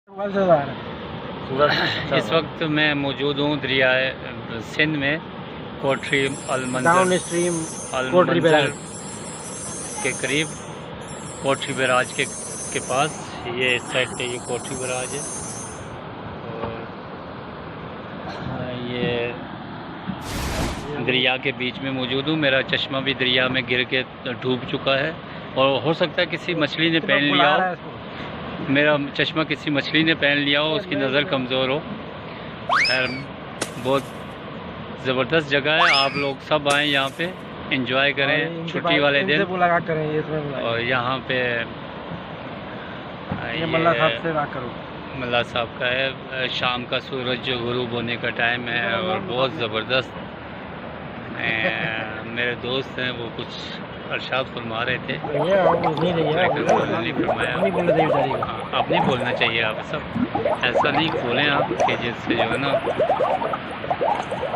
इस वक्त मैं मौजूद हूँ दरिया सिंध में कोठरी अलमंजर के करीब, कोठरी बैराज के पास। ये इस साइड पे ये कोठरी बैराज है और ये दरिया के बीच में मौजूद हूँ। मेरा चश्मा भी दरिया में गिर के डूब चुका है और हो सकता है किसी मछली ने पहन लिया हो। मेरा चश्मा किसी मछली ने पहन लिया हो, उसकी नज़र कमज़ोर हो। खैर, बहुत ज़बरदस्त जगह है। आप लोग सब आएँ यहाँ पे, एंजॉय करें छुट्टी वाले दिन। और यहाँ पे मल्ला साहब का है, शाम का सूरज जो गुरूब होने का टाइम है और बहुत ज़बरदस्त। मेरे दोस्त हैं, वो कुछ अरशाद फरमा रहे थे, नहीं फरमाया। आप नहीं बोलना चाहिए, आप सब ऐसा नहीं बोलें आप कि जिससे जो है ना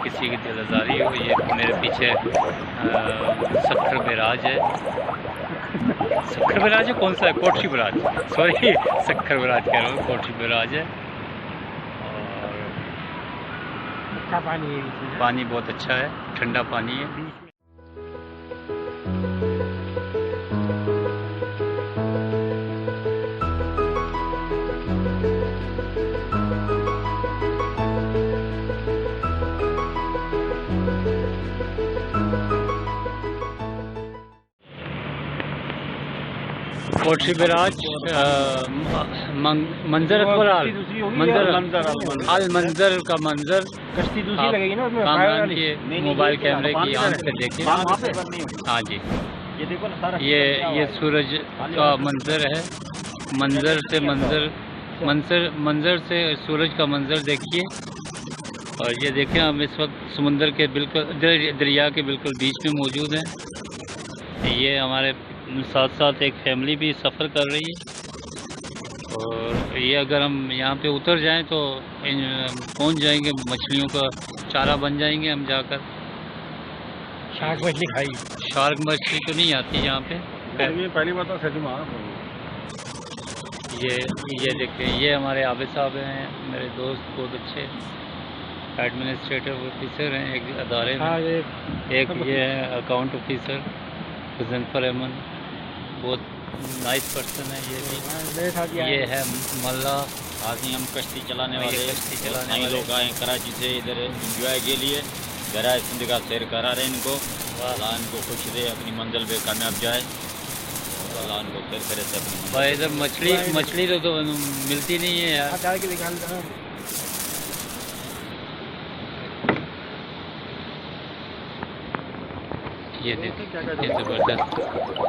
किसी की दिल आज़ारी हो। ये मेरे पीछे सक्कर बैराज है। सक्कर बैराज है, कौन सा है? कोठरी बैराज, सॉरी सक्कर बैराज कह रहा हूँ, कोठरी बैराज है। और पानी बहुत अच्छा है, ठंडा पानी है। कोठरी बैराज मंजर अलमंजर का मंजर। कश्ती दूसरी लगेगी ना उसमें, मोबाइल कैमरे की आंख से देखें। हाँ जी, ये देखो ना सारा, ये सूरज का मंजर है। मंजर से सूरज का मंजर देखिए। और ये देखें, हम इस वक्त समुंदर के बिल्कुल दरिया के बिल्कुल बीच में मौजूद हैं। ये हमारे साथ साथ एक फैमिली भी सफ़र कर रही है। और ये अगर हम यहाँ पे उतर जाएं तो पहुँच जाएंगे, मछलियों का चारा बन जाएंगे हम जाकर। शार्क मछली खाई? शार्क मछली तो नहीं आती यहाँ पे, पहली बात तो सच में। ये देखिए, ये हमारे आबिद साहब हैं, मेरे दोस्त, बहुत अच्छे एडमिनिस्ट्रेटिव ऑफिसर हैं एक अदारे में। एक ये है अकाउंट ऑफिसर ज़फ़र अहमद, बहुत नाइस पर्सन है। ये है मल्ला। आज ही हम कश्ती चलाने वाले लोग आए कराची से इधर इंजॉय के लिए। गहरा सिंध का सैर करा रहे इनको। अल्लाह इनको खुश रहे, अपनी मंजिल पे कामयाब जाए। अल्लाह इनको सैर करे से अपनी भाई। इधर मछली तो मिलती नहीं है यार। ये देखिए ज़बरदस्त,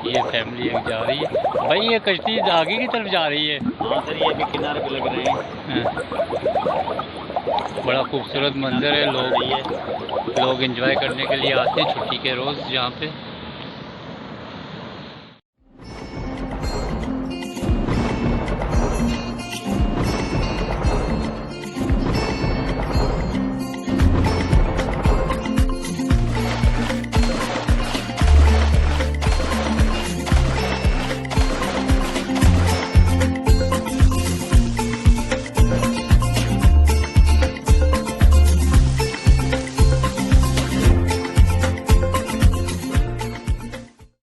ये फैमिली एक जा रही है भाई। ये कश्ती आगे की तरफ जा रही है। हाँ सर, ये अभी किनारे पे लग रहे हैं। बड़ा खूबसूरत मंजर है। लोग एंजॉय करने के लिए आते हैं छुट्टी के रोज़ यहाँ पे।